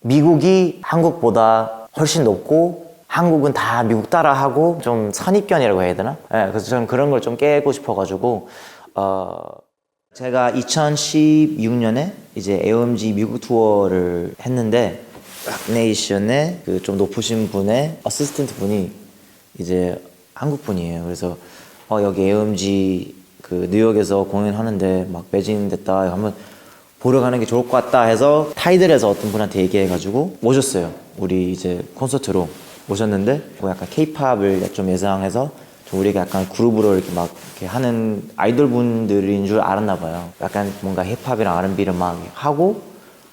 미국이 한국보다 훨씬 높고 한국은 다 미국 따라하고 좀 선입견이라고 해야 되나? 네, 그래서 저는 그런 걸 좀 깨고 싶어가지고 제가 2016년에 이제 AOMG 미국 투어를 했는데 락네이션의 그 좀 높으신 분의 어시스턴트 분이 이제 한국 분이에요. 그래서 여기 AOMG 그 뉴욕에서 공연하는데 막 매진됐다 한번 보러 가는 게 좋을 것 같다 해서 타이틀에서 어떤 분한테 얘기해가지고 모셨어요. 우리 이제 콘서트로 모셨는데 뭐 약간 K-팝을 좀 예상해서 좀 우리가 약간 그룹으로 이렇게 막 이렇게 하는 아이돌 분들인 줄 알았나 봐요. 약간 뭔가 힙합이랑 R&B를 막 하고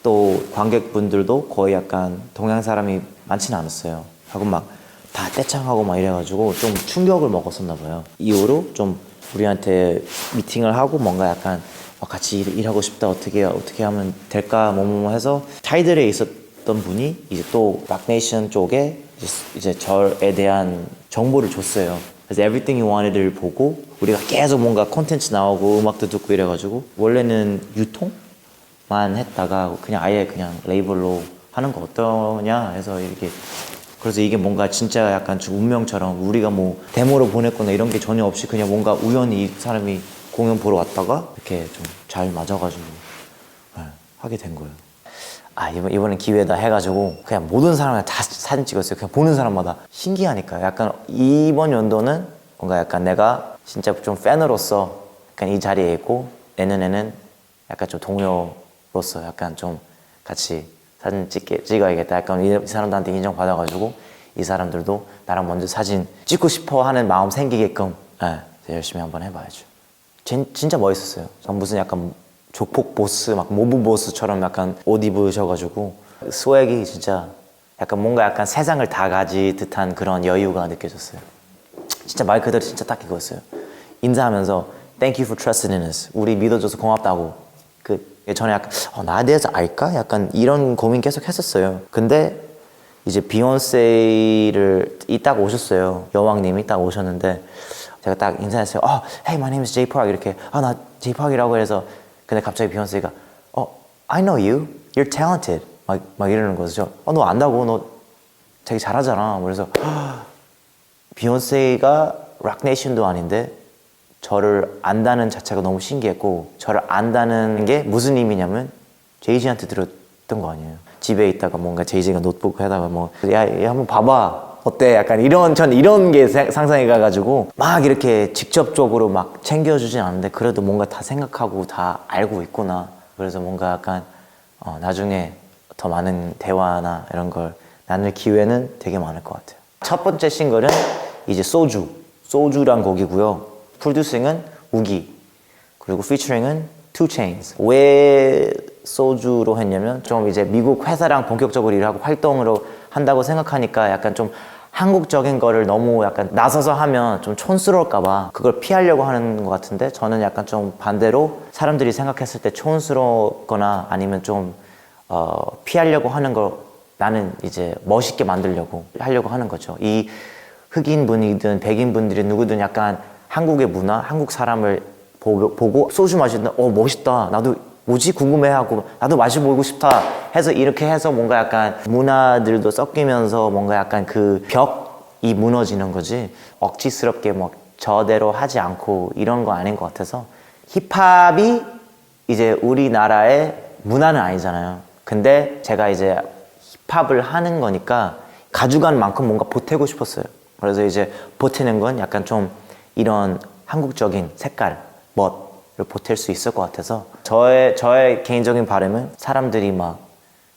또 관객분들도 거의 약간 동양 사람이 많지는 않았어요. 하고 막 다 떼창하고 막 이래가지고 좀 충격을 먹었었나 봐요. 이후로 좀 우리한테 미팅을 하고 뭔가 약간 같이 일하고 싶다 어떻게 하면 될까 뭐 해서 타이틀에 있었던 분이 이제 또 락네이션 쪽에 이제 저에 대한 정보를 줬어요. 그래서 Everything You Wanted를 보고 우리가 계속 뭔가 콘텐츠 나오고 음악도 듣고 이래가지고 원래는 유통만 했다가 그냥 아예 그냥 레이블로 하는 거 어떠냐 해서 이렇게 그래서 이게 뭔가 진짜 약간 좀 운명처럼 우리가 뭐 데모로 보냈거나 이런 게 전혀 없이 그냥 뭔가 우연히 이 사람이 공연 보러 왔다가 이렇게 좀 잘 맞아가지고 하게 된 거예요. 이번엔 기회다 해가지고 그냥 모든 사람이랑 다 사진 찍었어요. 그냥 보는 사람마다 신기하니까 약간 이번 연도는 뭔가 약간 내가 진짜 좀 팬으로서 약간 이 자리에 있고 내년에는 약간 좀 동료로서 약간 좀 같이 사진 찍어야겠다. 약간 이 사람들한테 인정받아가지고 이 사람들도 나랑 먼저 사진 찍고 싶어 하는 마음 생기게끔 열심히 한번 해봐야죠. 진짜 멋있었어요. 무슨 약간 조폭 보스, 막 모브 보스처럼 약간 옷 입으셔가지고 스웩이 진짜 약간 뭔가 약간 세상을 다 가지 듯한 그런 여유가 느껴졌어요. 진짜 말 그대로 진짜 딱 이거였어요. 인사하면서 Thank you for trusting in us. 우리 믿어줘서 고맙다고. 전에 약간 나에 대해서 알까? 약간 이런 고민 계속 했었어요. 근데 이제 비욘세를 딱 오셨어요. 여왕님이 딱 오셨는데 제가 딱 인사했어요. Hey, my name is Jay Park. 이렇게 나 Jay Park이라고 해서 근데 갑자기 비욘세가 I know you. You're talented. 막 이러는 거죠. 너 안다고. 너 되게 잘하잖아. 그래서 비욘세가 락네이션도 아닌데 저를 안다는 자체가 너무 신기했고 저를 안다는 게 무슨 의미냐면 제이지한테 들었던 거 아니에요. 집에 있다가 뭔가 제이지가 노트북 하다가 얘 한번 봐봐. 어때? 약간 전 이런 게 상상이 가가지고 막 이렇게 직접적으로 막 챙겨주진 않는데 그래도 뭔가 다 생각하고 다 알고 있구나. 그래서 뭔가 약간 나중에 더 많은 대화나 이런 걸 나눌 기회는 되게 많을 것 같아요. 첫 번째 싱글은 이제 소주란 곡이고요. 프로듀싱은 우기 그리고 피처링은 2 Chainz. 왜 소주로 했냐면 좀 이제 미국 회사랑 본격적으로 일하고 활동으로 한다고 생각하니까 약간 좀 한국적인 거를 너무 약간 나서서 하면 좀 촌스러울까봐 그걸 피하려고 하는 것 같은데 저는 약간 좀 반대로 사람들이 생각했을 때 촌스럽거나 아니면 좀 피하려고 하는 걸 나는 이제 멋있게 만들려고 하려고 하는 거죠. 이 흑인 분이든 백인 분들이 누구든 약간 한국의 문화, 한국 사람을 보고 소주 마시는데 멋있다. 나도 뭐지? 궁금해하고 나도 마셔보고 싶다 해서 이렇게 해서 뭔가 약간 문화들도 섞이면서 뭔가 약간 그 벽이 무너지는 거지 억지스럽게 막 저대로 하지 않고 이런 거 아닌 것 같아서 힙합이 이제 우리나라의 문화는 아니잖아요. 근데 제가 이제 힙합을 하는 거니까 가져간 만큼 뭔가 보태고 싶었어요. 그래서 이제 보태는 건 약간 좀 이런 한국적인 색깔, 멋을 보탤 수 있을 것 같아서 저의 개인적인 바람은 사람들이 막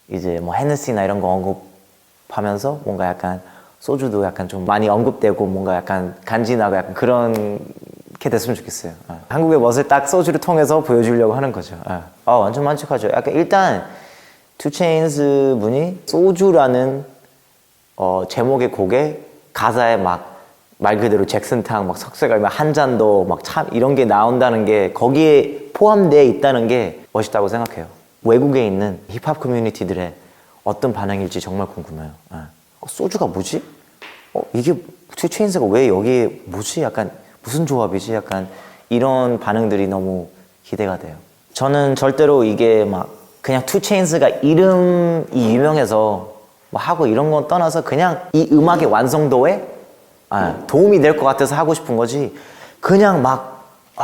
이제 뭐 헤네시나 이런 거 언급하면서 뭔가 약간 소주도 약간 좀 많이 언급되고 뭔가 약간 간지나고 약간 그렇게 됐으면 좋겠어요. 한국의 멋을 딱 소주를 통해서 보여주려고 하는 거죠. 완전 만족하죠. 약간 일단 2 Chainz 분이 소주라는 제목의 곡에 가사에 막 말 그대로 잭슨탕 막 석쇠가 한 잔도 막 참 이런 게 나온다는 게 거기에 포함되어 있다는 게 멋있다고 생각해요. 외국에 있는 힙합 커뮤니티들의 어떤 반응일지 정말 궁금해요. 소주가 뭐지? 이게 2 Chains가 왜 여기에 뭐지? 약간 무슨 조합이지? 약간 이런 반응들이 너무 기대가 돼요. 저는 절대로 이게 막 그냥 투체인스가 이름이 유명해서 뭐 하고 이런 건 떠나서 그냥 이 음악의 완성도에 도움이 될 것 같아서 하고 싶은 거지. 그냥 막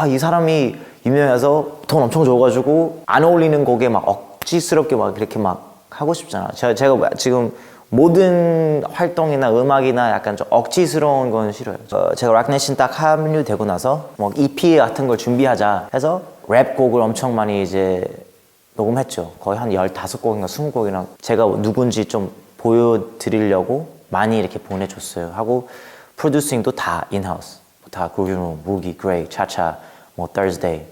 이 사람이 유명해서 돈 엄청 줘가지고 안 어울리는 곡에 막 억지스럽게 막 이렇게 막 하고 싶잖아. 제가 지금 모든 활동이나 음악이나 약간 좀 억지스러운 건 싫어요. 제가 락네이션 딱 합류되고 나서 뭐 EP 같은 걸 준비하자 해서 랩곡을 엄청 많이 이제 녹음했죠. 거의 한 15곡인가 20곡이나 제가 누군지 좀 보여드리려고 많이 이렇게 보내줬어요. 하고 프로듀싱도 다 인하우스. 다 그루브룸, 무기, 그레이, 차차, 뭐 Thursday.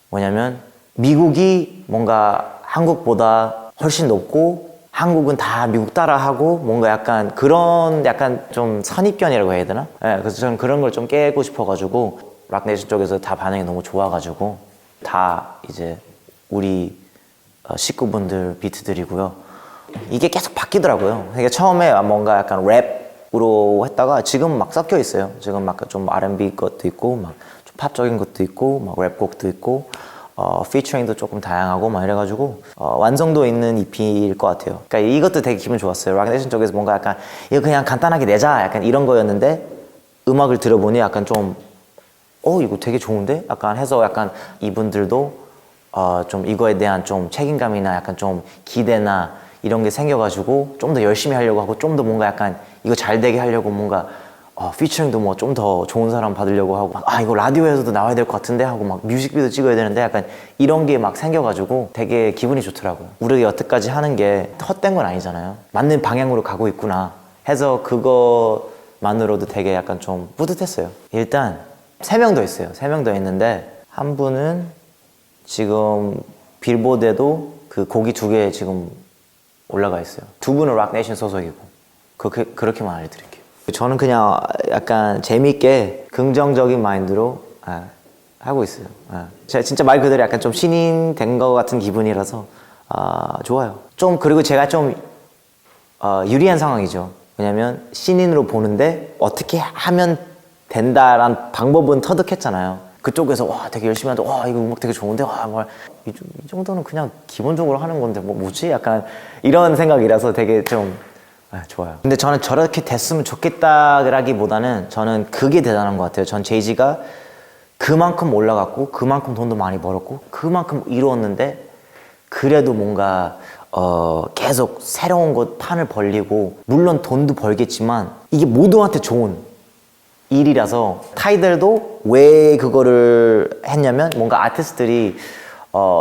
뭐냐면 미국이 뭔가 한국보다 훨씬 높고 한국은 다 미국 따라하고 뭔가 약간 그런 약간 좀 선입견이라고 해야 되나? 네, 그래서 저는 그런 걸 좀 깨고 싶어가지고 락네이션 쪽에서 다 반응이 너무 좋아가지고 다 이제 우리 식구분들 비트들이고요. 이게 계속 바뀌더라고요. 그러니까 처음에 뭔가 약간 랩으로 했다가 지금 막 섞여 있어요. 지금 막 좀 R&B 것도 있고 막 좀 팝적인 것도 있고 막 랩곡도 있고 피처링도 조금 다양하고 막 이래가지고 완성도 있는 EP일 것 같아요. 그러니까 이것도 되게 기분 좋았어요. 락네이션 쪽에서 뭔가 약간 이거 그냥 간단하게 내자 약간 이런 거였는데 음악을 들어보니 약간 좀 이거 되게 좋은데? 약간 해서 약간 이분들도 좀 이거에 대한 좀 책임감이나 약간 좀 기대나 이런 게 생겨가지고 좀 더 열심히 하려고 하고 좀 더 뭔가 약간 이거 잘 되게 하려고 뭔가 피처링도 뭐 좀 더 좋은 사람 받으려고 하고 막, 이거 라디오에서도 나와야 될 것 같은데 하고 막 뮤직비디오 찍어야 되는데 약간 이런 게 막 생겨가지고 되게 기분이 좋더라고요. 우리가 여태까지 하는 게 헛된 건 아니잖아요. 맞는 방향으로 가고 있구나 해서 그거만으로도 되게 약간 좀 뿌듯했어요. 일단 3명 더 있어요. 3명 더 있는데 한 분은 지금 빌보드에도 그 곡이 2개 지금 올라가 있어요. 2분은 락네이션 소속이고 그렇게만 알려드릴게요. 저는 그냥 약간 재밌게 긍정적인 마인드로 하고 있어요. 제가 진짜 말 그대로 약간 좀 신인 된 것 같은 기분이라서 좋아요. 좀 그리고 제가 좀 유리한 상황이죠. 왜냐면 신인으로 보는데 어떻게 하면 된다란 방법은 터득했잖아요. 그쪽에서 되게 열심히 하는데 이거 음악 되게 좋은데 이 정도는 그냥 기본적으로 하는 건데 뭐지? 약간 이런 생각이라서 되게 좀 좋아요. 근데 저는 저렇게 됐으면 좋겠다라기보다는 저는 그게 대단한 것 같아요. 전 제이지가 그만큼 올라갔고 그만큼 돈도 많이 벌었고 그만큼 이루었는데 그래도 뭔가 계속 새로운 것 판을 벌리고 물론 돈도 벌겠지만 이게 모두한테 좋은 일이라서 타이들도 왜 그거를 했냐면 뭔가 아티스트들이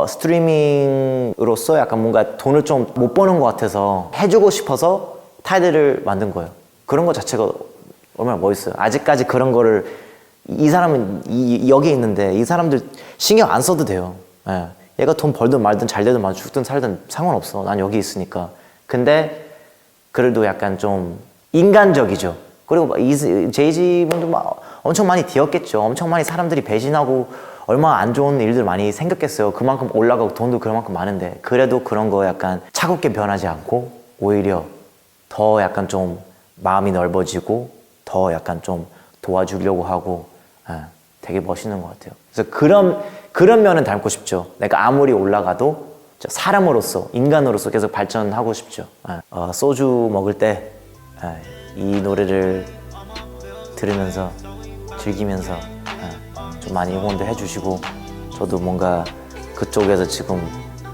스트리밍으로서 약간 뭔가 돈을 좀 못 버는 것 같아서 해주고 싶어서 타이들을 만든 거예요. 그런 것 자체가 얼마나 멋있어요. 아직까지 그런 거를 이 사람은 여기 있는데 이 사람들 신경 안 써도 돼요. 얘가 돈 벌든 말든 잘 되든 말 죽든 살든 상관없어. 난 여기 있으니까. 근데 그래도 약간 좀 인간적이죠. 그리고 제이지 분도 막 엄청 많이 뒤었겠죠. 엄청 많이 사람들이 배신하고 얼마나 안 좋은 일들 많이 생겼겠어요. 그만큼 올라가고 돈도 그만큼 많은데 그래도 그런 거 약간 차갑게 변하지 않고 오히려 더 약간 좀 마음이 넓어지고 더 약간 좀 도와주려고 하고 되게 멋있는 것 같아요. 그래서 그런 면은 닮고 싶죠. 내가 아무리 올라가도 사람으로서 인간으로서 계속 발전하고 싶죠. 소주 먹을 때 이 노래를 들으면서 즐기면서 좀 많이 응원도 해주시고 저도 뭔가 그쪽에서 지금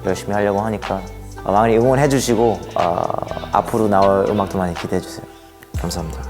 열심히 하려고 하니까 많이 응원해 주시고 앞으로 나올 음악도 많이 기대해 주세요. 감사합니다.